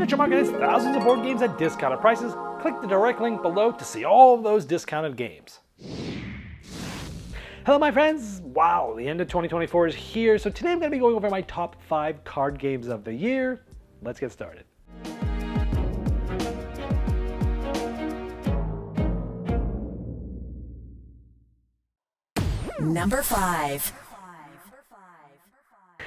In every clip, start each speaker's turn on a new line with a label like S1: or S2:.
S1: Future Market has thousands of board games at discounted prices. Click the direct link below to see all of those discounted games. Hello my friends! Wow, the end of 2024 is here, so today I'm going to be going over my top 5 card games of the year. Let's get started.
S2: Number 5.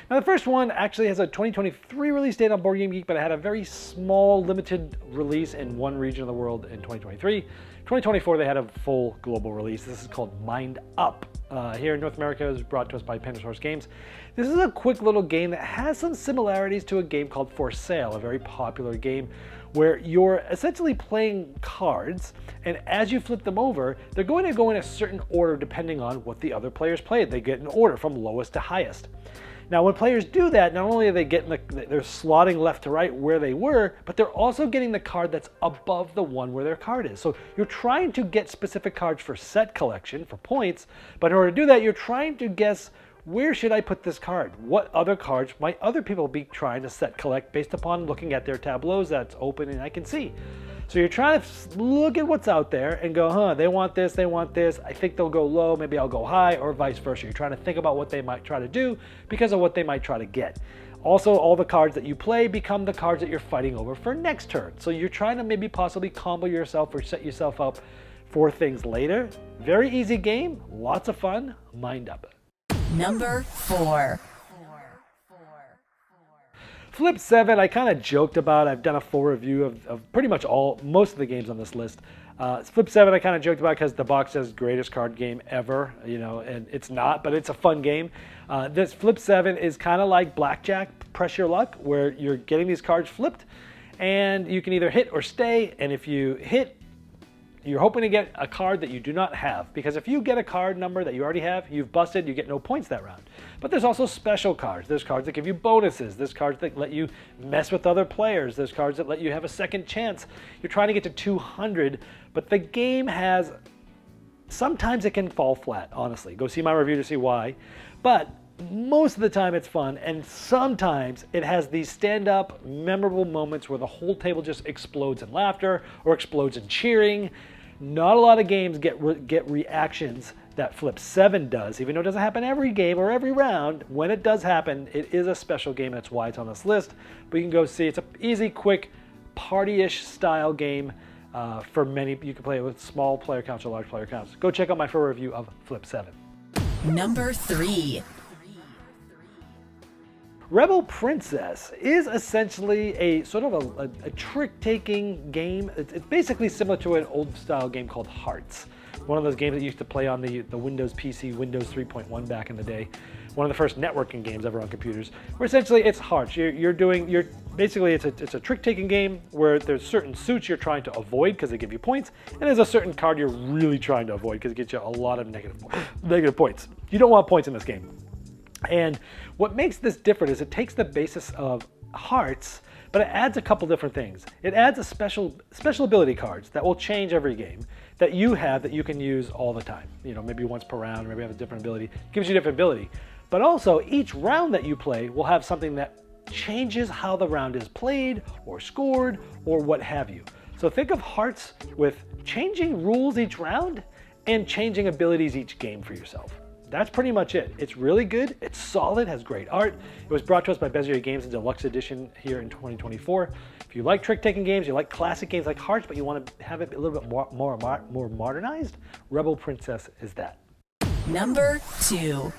S1: Now the first one actually has a 2023 release date on Board Game Geek, but it had a very small, limited release in one region of the world in 2023. 2024 they had a full global release. This is called Mind Up. Here in North America, it was brought to us by Pendersource Games. This is a quick little game that has some similarities to a game called For Sale, a very popular game where you're essentially playing cards, and as you flip them over, they're going to go in a certain order depending on what the other players played. They get an order from lowest to highest. Now, when players do that, not only are they getting they're slotting left to right where they were, but they're also getting the card that's above the one where their card is. So you're trying to get specific cards for set collection, for points, but in order to do that, you're trying to guess, where should I put this card? What other cards might other people be trying to set collect based upon looking at their tableaus that's open and I can see? So you're trying to look at what's out there and go, they want this, I think they'll go low, maybe I'll go high, or vice versa. You're trying to think about what they might try to do because of what they might try to get. Also, all the cards that you play become the cards that you're fighting over for next turn. So you're trying to maybe possibly combo yourself or set yourself up for things later. Very easy game, lots of fun, Mind Up.
S2: Number 4.
S1: Flip 7, I kind of joked about. I've done a full review of pretty much most of the games on this list. Flip 7, I kind of joked about because the box says greatest card game ever, and it's not, but it's a fun game. This Flip 7 is kind of like Blackjack, Press Your Luck, where you're getting these cards flipped, and you can either hit or stay, and if you hit, you're hoping to get a card that you do not have, because if you get a card number that you already have, you've busted, you get no points that round. But there's also special cards. There's cards that give you bonuses. There's cards that let you mess with other players. There's cards that let you have a second chance. You're trying to get to 200, but the game has, sometimes it can fall flat, honestly. Go see my review to see why. But most of the time it's fun, and sometimes it has these stand-up, memorable moments where the whole table just explodes in laughter or explodes in cheering. Not a lot of games get reactions that Flip 7 does, even though it doesn't happen every game or every round. When it does happen, it is a special game. That's why it's on this list. But you can go see. It's an easy, quick, party-ish style game for many. You can play it with small player counts or large player counts. Go check out my full review of Flip 7.
S2: Number 3.
S1: Rebel Princess is essentially a sort of a trick-taking game. It's basically similar to an old-style game called Hearts. One of those games that you used to play on the Windows PC, Windows 3.1 back in the day. One of the first networking games ever on computers. Where essentially it's Hearts. Basically it's a trick-taking game where there's certain suits you're trying to avoid because they give you points, and there's a certain card you're really trying to avoid because it gets you a lot of negative points. You don't want points in this game. And what makes this different is it takes the basis of Hearts, but it adds a couple different things. It adds a special ability cards that will change every game that you have that you can use all the time. Maybe once per round, maybe have a different ability. It gives you a different ability. But also, each round that you play will have something that changes how the round is played or scored or what have you. So think of Hearts with changing rules each round and changing abilities each game for yourself. That's pretty much it. It's really good, it's solid, has great art. It was brought to us by Bezier Games in Deluxe Edition here in 2024. If you like trick-taking games, you like classic games like Hearts, but you want to have it a little bit more modernized, Rebel Princess is that.
S2: Number 2.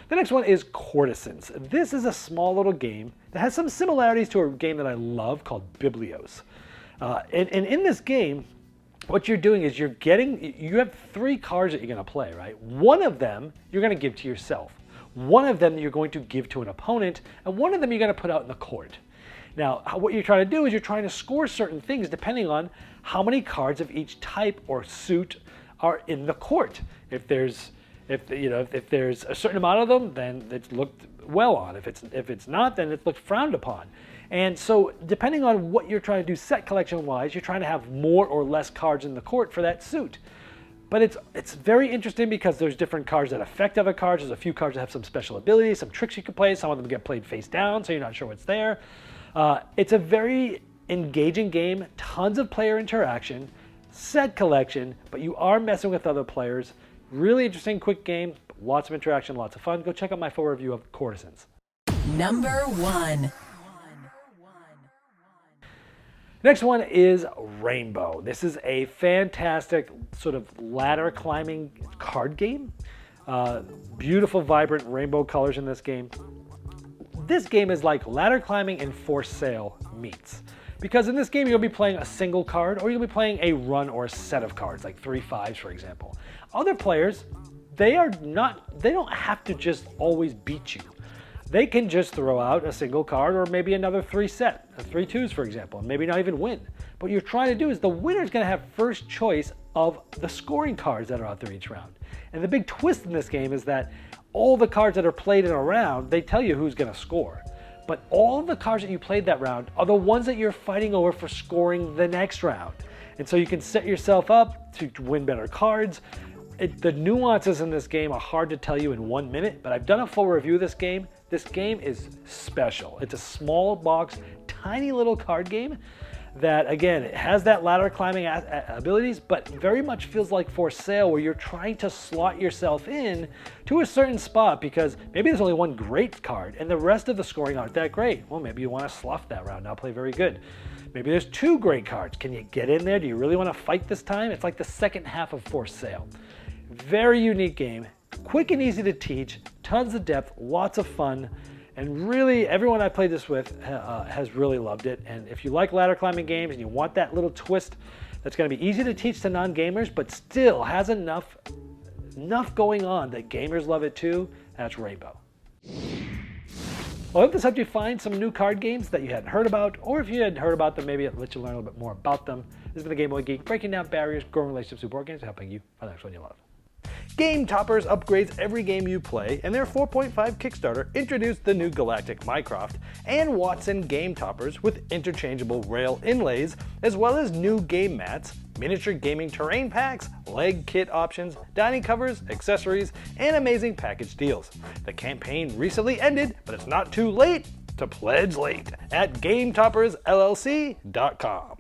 S1: The next one is Courtesans. This is a small little game that has some similarities to a game that I love called Biblios. And in this game, what you're doing is you have 3 cards that you're going to play, right? One of them you're going to give to yourself. One of them you're going to give to an opponent, and one of them you're going to put out in the court. Now, what you're trying to do is you're trying to score certain things depending on how many cards of each type or suit are in the court. If there's a certain amount of them, then it's looked well on. If it's not, then it's looked frowned upon. And so depending on what you're trying to do set collection wise, you're trying to have more or less cards in the court for that suit. But it's very interesting because there's different cards that affect other cards. There's a few cards that have some special abilities, some tricks you can play. Some of them get played face down, so you're not sure what's there. It's a very engaging game, tons of player interaction, set collection, but you are messing with other players. Really interesting, quick game, lots of interaction, lots of fun. Go check out my full review of Courtesans.
S2: Number 1.
S1: Next one is Rainbow. This is a fantastic sort of ladder climbing card game. Beautiful, vibrant rainbow colors in this game. This game is like ladder climbing and for sale meets. Because in this game, you'll be playing a single card, or you'll be playing a run or a set of cards, like 3 5s, for example. Other players, they don't have to just always beat you. They can just throw out a single card or maybe another 3 set, 3 2s, for example, and maybe not even win. But what you're trying to do is the winner's going to have first choice of the scoring cards that are out there each round. And the big twist in this game is that all the cards that are played in a round, they tell you who's going to score. But all of the cards that you played that round are the ones that you're fighting over for scoring the next round. And so you can set yourself up to win better cards. The nuances in this game are hard to tell you in 1 minute, but I've done a full review of this game. This game is special. It's a small box, tiny little card game that, again, it has that ladder climbing abilities, but very much feels like for sale, where you're trying to slot yourself in to a certain spot because maybe there's only one great card and the rest of the scoring aren't that great. Well, maybe you want to slough that round, not play very good. Maybe there's 2 great cards. Can you get in there? Do you really want to fight this time? It's like the second half of For Sale. Very unique game, quick and easy to teach, tons of depth, lots of fun, and really everyone I played this with has really loved it. And if you like ladder climbing games and you want that little twist that's going to be easy to teach to non-gamers but still has enough going on that gamers love it too, that's Rainbow. Well, I hope this helped you find some new card games that you hadn't heard about, or if you hadn't heard about them, maybe it let you learn a little bit more about them. This has been the Game Boy Geek, breaking down barriers, growing relationships with board games, and helping you find the next one you love.
S3: Game Toppers upgrades every game you play, and their 4.5 Kickstarter introduced the new Galactic Mycroft and Watson Game Toppers with interchangeable rail inlays, as well as new game mats, miniature gaming terrain packs, leg kit options, dining covers, accessories, and amazing package deals. The campaign recently ended, but it's not too late to pledge late at GameToppersLLC.com.